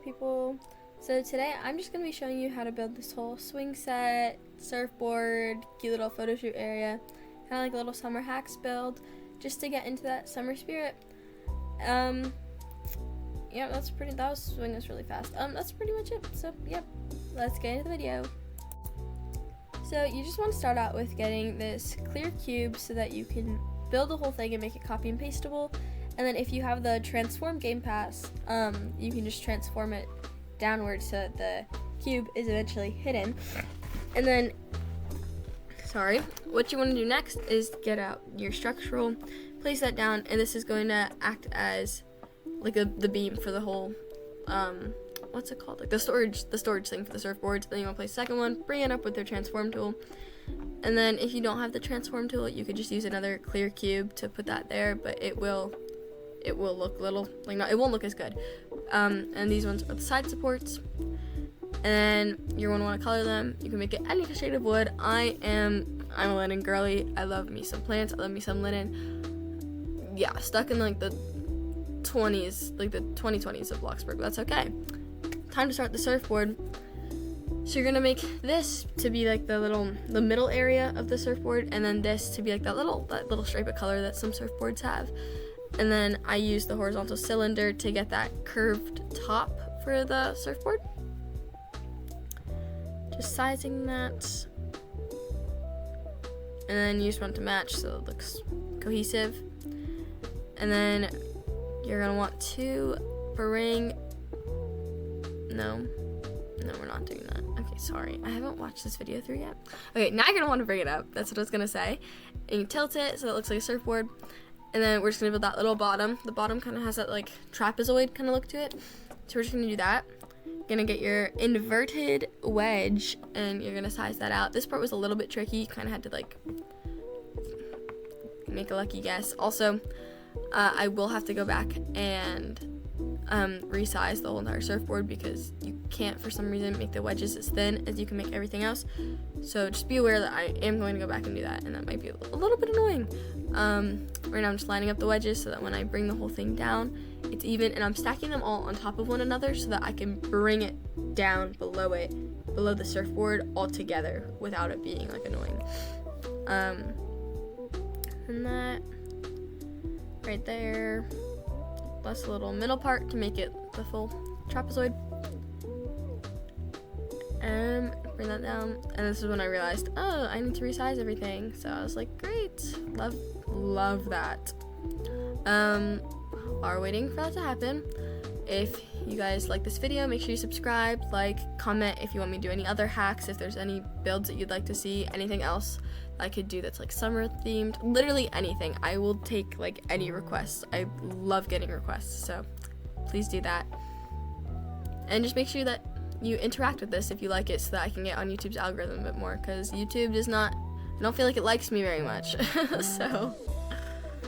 people. So today I'm just going to be showing you how to build this whole swing set, surfboard, cute little photo shoot area, kind of like a little summer hacks build, just to get into that summer spirit. Yeah, that was swing us really fast. That's pretty much it. So yep, let's get into the video. So you just want to start out with getting this clear cube so that you can build the whole thing and make it copy and pasteable. And then if you have the transform game pass, you can just transform it downward so that the cube is eventually hidden. And then, what you want to do next is get out your structural, place that down, and this is going to act as like the beam for the whole, what's it called? Like the storage thing for the surfboards. Then you want to place the second one, bring it up with your transform tool. And then if you don't have the transform tool, you could just use another clear cube to put that there, but it will look it won't look as good. And these ones are the side supports. And you're going to want to color them. You can make it any shade of wood. I'm a linen girly. I love me some plants. I love me some linen. Yeah, stuck in like the 20s, like the 2020s of BLOXBURG. That's okay. Time to start the surfboard. So you're gonna make this to be like the middle area of the surfboard, and then this to be like that little stripe of color that some surfboards have. And then I use the horizontal cylinder to get that curved top for the surfboard. Just sizing that. And then you just want it to match so it looks cohesive. And then you're gonna want to bring, no, we're not doing that. Okay, sorry, I haven't watched this video through yet. Okay, now you're gonna want to bring it up. That's what I was gonna say. And you tilt it so it looks like a surfboard. And then we're just gonna build that little bottom. The bottom kind of has that like trapezoid kind of look to it. So we're just gonna do that. Gonna get your inverted wedge and you're gonna size that out. This part was a little bit tricky. You kind of had to like make a lucky guess. Also, I will have to go back and resize the whole entire surfboard because you can't for some reason make the wedges as thin as you can make everything else. So just be aware that I am going to go back and do that, and that might be a little bit annoying. Right now I'm just lining up the wedges so that when I bring the whole thing down, it's even, and I'm stacking them all on top of one another so that I can bring it down below the surfboard all together without it being like annoying. And that right there, plus a little middle part to make it the full trapezoid. Bring that down, and this is when I realized, oh, I need to resize everything. So I was like, great, love that. Are waiting for that to happen. If you guys like this video, make sure you subscribe, like, comment if you want me to do any other hacks, if there's any builds that you'd like to see, anything else I could do that's like summer themed, literally anything. I will take like any requests. I love getting requests, so please do that. And just make sure that you interact with this if you like it so that I can get on YouTube's algorithm a bit more, because YouTube I don't feel like it likes me very much. So,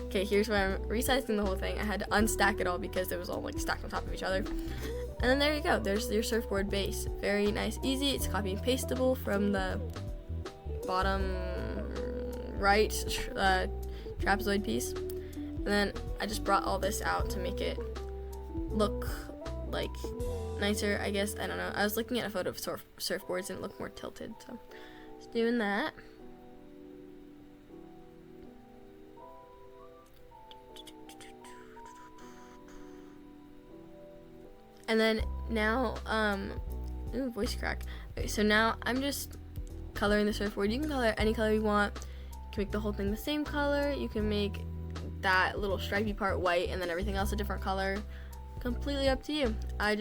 okay, here's where I'm resizing the whole thing. I had to unstack it all because it was all like stacked on top of each other. And then there you go, there's your surfboard base. Very nice, easy. It's copy and pasteable from the bottom right trapezoid piece. And then I just brought all this out to make it look like nicer, I guess. I don't know. I was looking at a photo of surfboards and it looked more tilted, so just doing that. And then now, ooh, voice crack. Okay, so now I'm just coloring the surfboard. You can color any color you want. You can make the whole thing the same color. You can make that little stripy part white and then everything else a different color. Completely up to you. I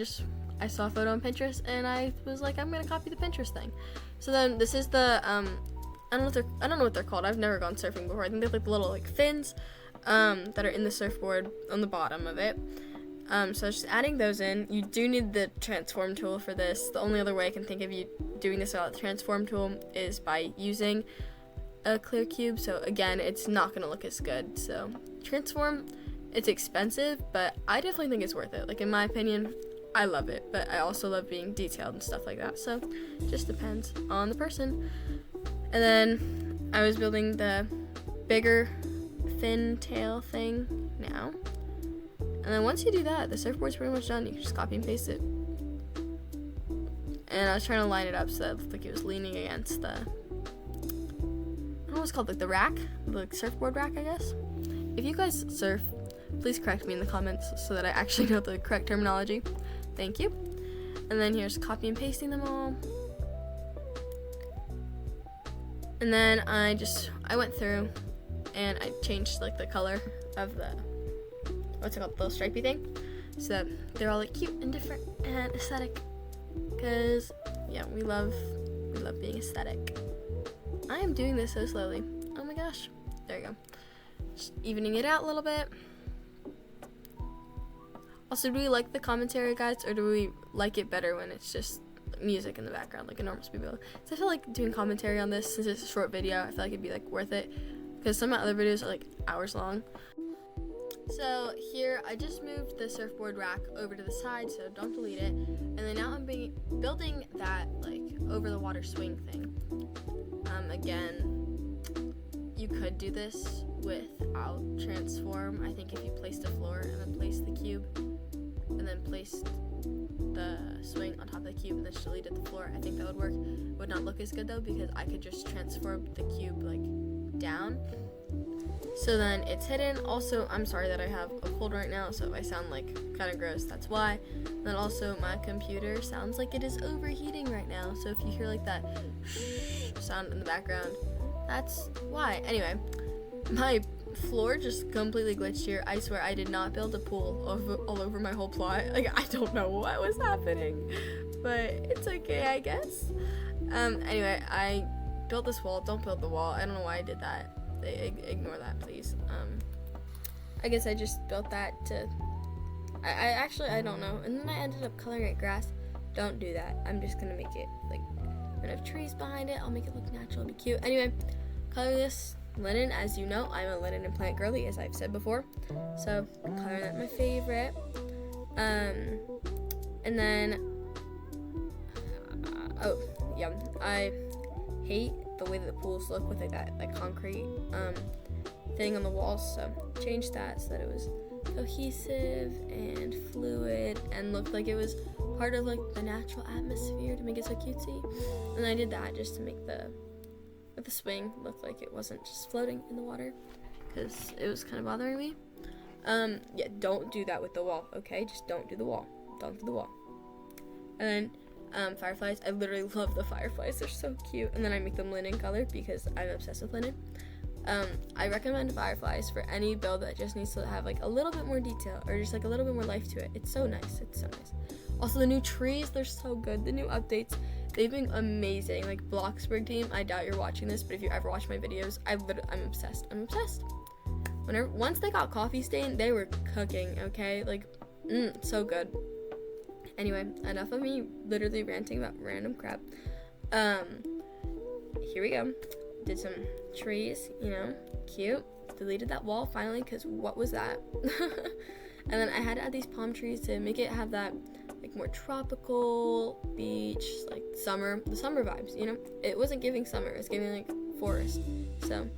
saw a photo on Pinterest and I was like, I'm gonna copy the Pinterest thing. So then this is the I don't know what they're called. I've never gone surfing before. I think they're like the little like fins that are in the surfboard on the bottom of it. So just adding those in. You do need the transform tool for this. The only other way I can think of you doing this without the transform tool is by using a clear cube. So again, it's not gonna look as good. So transform, it's expensive, but I definitely think it's worth it. Like in my opinion, I love it, but I also love being detailed and stuff like that. So just depends on the person. And then I was building the bigger fin tail thing now. And then once you do that, the surfboard's pretty much done. You can just copy and paste it. and I was trying to line it up so that it looked like it was leaning against the, I don't know what's called, like the rack, the surfboard rack, I guess. If you guys surf, please correct me in the comments so that I actually know the correct terminology. Thank you. And then here's copy and pasting them all. And then I went through and I changed like the color of the, what's it called, the little stripey thing, so that they're all like cute and different and aesthetic. Cause yeah, we love being aesthetic. I am doing this so slowly. Oh my gosh. There you go. Just evening it out a little bit. Also, do we like the commentary, guys, or do we like it better when it's just music in the background like a normal speed build? So I feel like doing commentary on this, since it's a short video, I feel like it'd be like worth it, because some of my other videos are like hours long. So here I just moved the surfboard rack over to the side, so don't delete it. And then now I'm building that like over the water swing thing. Again, you could do this without transform. I think if you placed a floor and then placed the cube and then placed the swing on top of the cube and then just deleted the floor, I think that would work. It would not look as good though, because I could just transform the cube like down, so then it's hidden. Also, I'm sorry that I have a cold right now, so if I sound like kind of gross, that's why. And then also my computer sounds like it is overheating right now, so if you hear like that sound in the background, that's why. Anyway, my floor just completely glitched here. I swear I did not build a pool all over my whole plot. Like, I don't know what was happening, but it's okay, I guess. Anyway, I built this wall. Don't build the wall. I don't know why I did that. Ignore that, please. I guess I just built that to, I don't know. And then I ended up coloring it grass. Don't do that. I'm just gonna make it like, I'm gonna have trees behind it. I'll make it look natural, be cute. Anyway, color this linen. As you know, I'm a linen and plant girly, as I've said before. So color that my favorite. And then, oh yeah, I hate the way that the pools look with like that like concrete thing on the walls, so changed that so that it was cohesive and fluid and looked like it was part of like the natural atmosphere to make it so cutesy. And I did that just to make the swing look like it wasn't just floating in the water, because it was kind of bothering me. Yeah, don't do that with the wall, okay? Just don't do the wall. Don't do the wall. And then fireflies. I literally love the fireflies. They're so cute. And then I make them linen color because I'm obsessed with linen. I recommend fireflies for any build that just needs to have like a little bit more detail or just like a little bit more life to it. It's so nice. It's so nice. Also, the new trees, they're so good. The new updates, they've been amazing. Like BLOXBURG team, I doubt you're watching this, but if you ever watch my videos, I'm obsessed. I'm obsessed. Once they got coffee stain, they were cooking, okay? Like, so good. Anyway, enough of me literally ranting about random crap. Here we go. Did some trees, you know, cute. Deleted that wall finally, because what was that? And then I had to add these palm trees to make it have that like more tropical beach, like the summer vibes, you know? It wasn't giving summer, it was giving like forest. So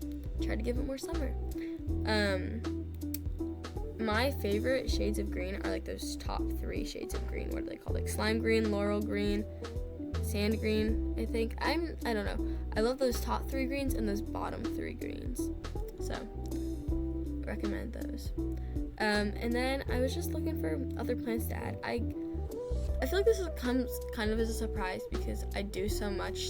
tried to give it more summer. My favorite shades of green are like those top 3 shades of green. What are they called? Like slime green, laurel green, sand green, I think. I don't know. I love those top 3 greens and those bottom 3 greens. So recommend those. And then I was just looking for other plants to add. I feel like this comes kind of as a surprise because I do so much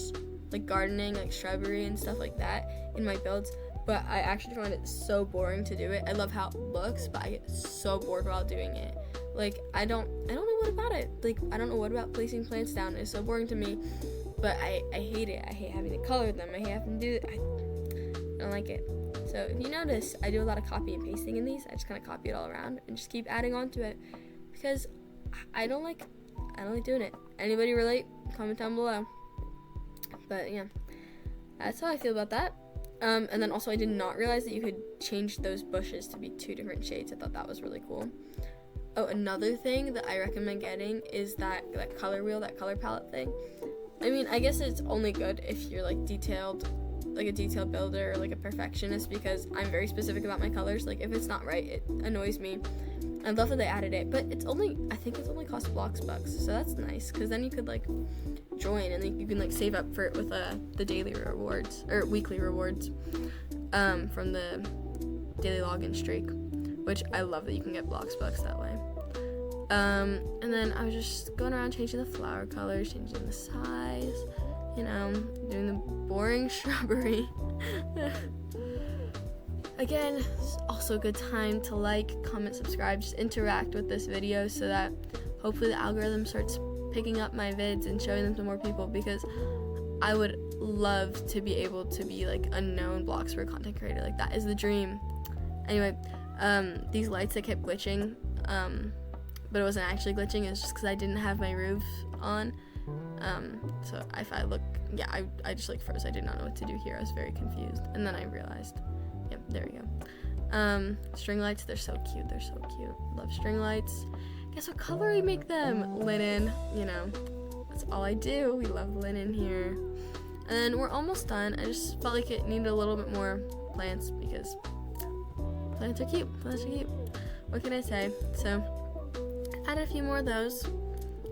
like gardening, like shrubbery and stuff like that in my builds, but I actually find it so boring to do it. I love how it looks, but I get so bored while doing it. Like I don't know what about it. Like I don't know what about placing plants down is so boring to me, but I hate it. I hate having to color them. I hate having to do it. I don't like it. So if you notice, I do a lot of copy and pasting in these. I just kind of copy it all around and just keep adding on to it because I don't like doing it. Anybody relate? Comment down below. But yeah, that's how I feel about that. And then also I did not realize that you could change those bushes to be 2 different shades. I thought that was really cool. Oh, another thing that I recommend getting is that color wheel, that color palette thing. I mean, I guess it's only good if you're like detailed, like a detailed builder or like a perfectionist, because I'm very specific about my colors. Like if it's not right, it annoys me. I love that they added it, but I think it's only cost BLOXBURG, so that's nice, because then you could like join and then you can like save up for it with the daily rewards or weekly rewards from the daily login streak, which I love that you can get BLOXBURG that way. And then I was just going around changing the flower colors, changing the size, you know, doing the boring shrubbery. Again, it's also a good time to like, comment, subscribe, just interact with this video so that hopefully the algorithm starts picking up my vids and showing them to more people, because I would love to be able to be like a known BLOXBURG content creator. Like, that is the dream. Anyway, these lights that kept glitching, but it wasn't actually glitching, it was just because I didn't have my roof on. So if I look, yeah, I just like froze. I did not know what to do here. I was very confused, and then I realized. Yep, there we go. String lights, they're so cute. They're so cute. Love string lights. Guess what color we make them? Linen, you know. That's all I do. We love linen here. And then we're almost done. I just felt like it needed a little bit more plants because plants are cute. Plants are cute. What can I say? So, add a few more of those.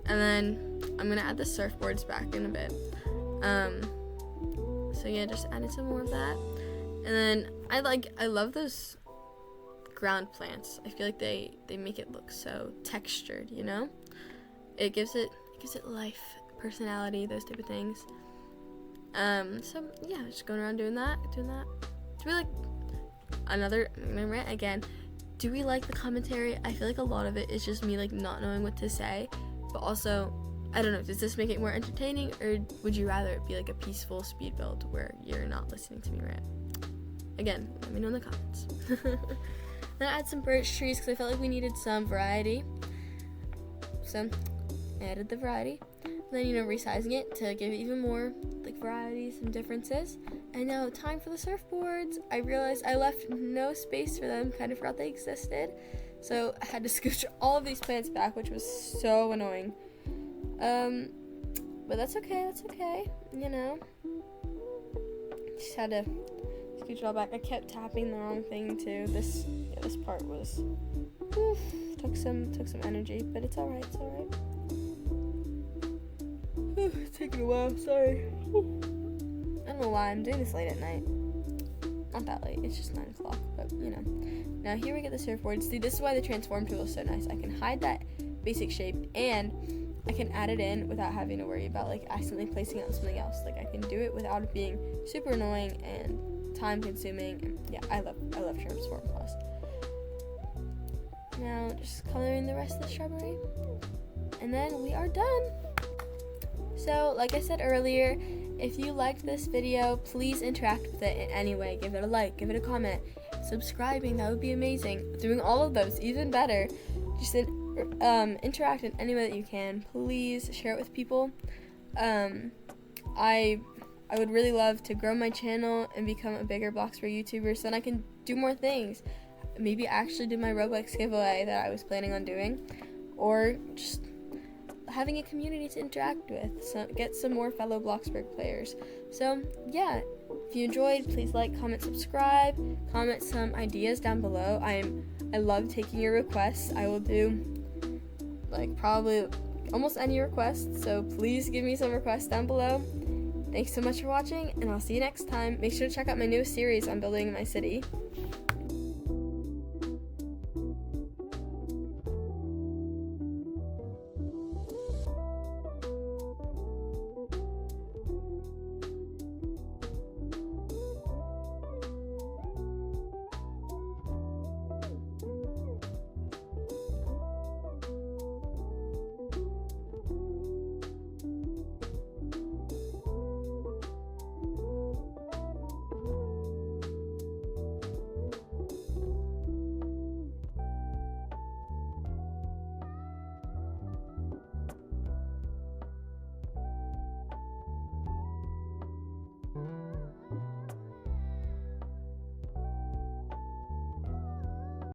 And then I'm going to add the surfboards back in a bit. So yeah, just added some more of that. And then I love those ground plants. I feel like they make it look so textured, you know? It gives it life, personality, those type of things. So yeah, just going around doing that. Do we like I'm gonna rant again. Do we like the commentary? I feel like a lot of it is just me like not knowing what to say, but also I don't know, does this make it more entertaining, or would you rather it be like a peaceful speed build where you're not listening to me rant? Again, let me know in the comments. Then I add some birch trees because I felt like we needed some variety. So I added the variety. And then, you know, resizing it to give it even more like variety, some differences. And now time for the surfboards. I realized I left no space for them, kind of forgot they existed. So I had to scooch all of these plants back, which was so annoying. But that's okay, you know. Just had to scooch it all back. I kept tapping the wrong thing too. This part was took some energy, but it's alright. It's taking a while, sorry. I don't know why I'm doing this late at night. Not that late, it's just 9 o'clock, but you know. Now here we get the surfboard. See, this is why the transform tool is so nice. I can hide that basic shape and I can add it in without having to worry about like accidentally placing it on something else. Like, I can do it without it being super annoying and time consuming. And yeah, I love Transform Plus. Now just coloring the rest of the shrubbery, and then we are done. So like I said earlier, if you liked this video, please interact with it in any way. Give it a like, give it a comment, subscribing, that would be amazing. Doing all of those, even better. Just interact in any way that you can. Please share it with people. I would really love to grow my channel and become a bigger BLOXBURG YouTuber so then I can do more things. Maybe actually do my robux giveaway that I was planning on doing, or just having a community to interact with, so get some more fellow BLOXBURG players. So yeah, if you enjoyed, please like, comment, subscribe, comment some ideas down below. I love taking your requests. I will do like probably almost any request, so please give me some requests down below. Thanks so much for watching, and I'll see you next time. Make sure to check out my newest series on building my city.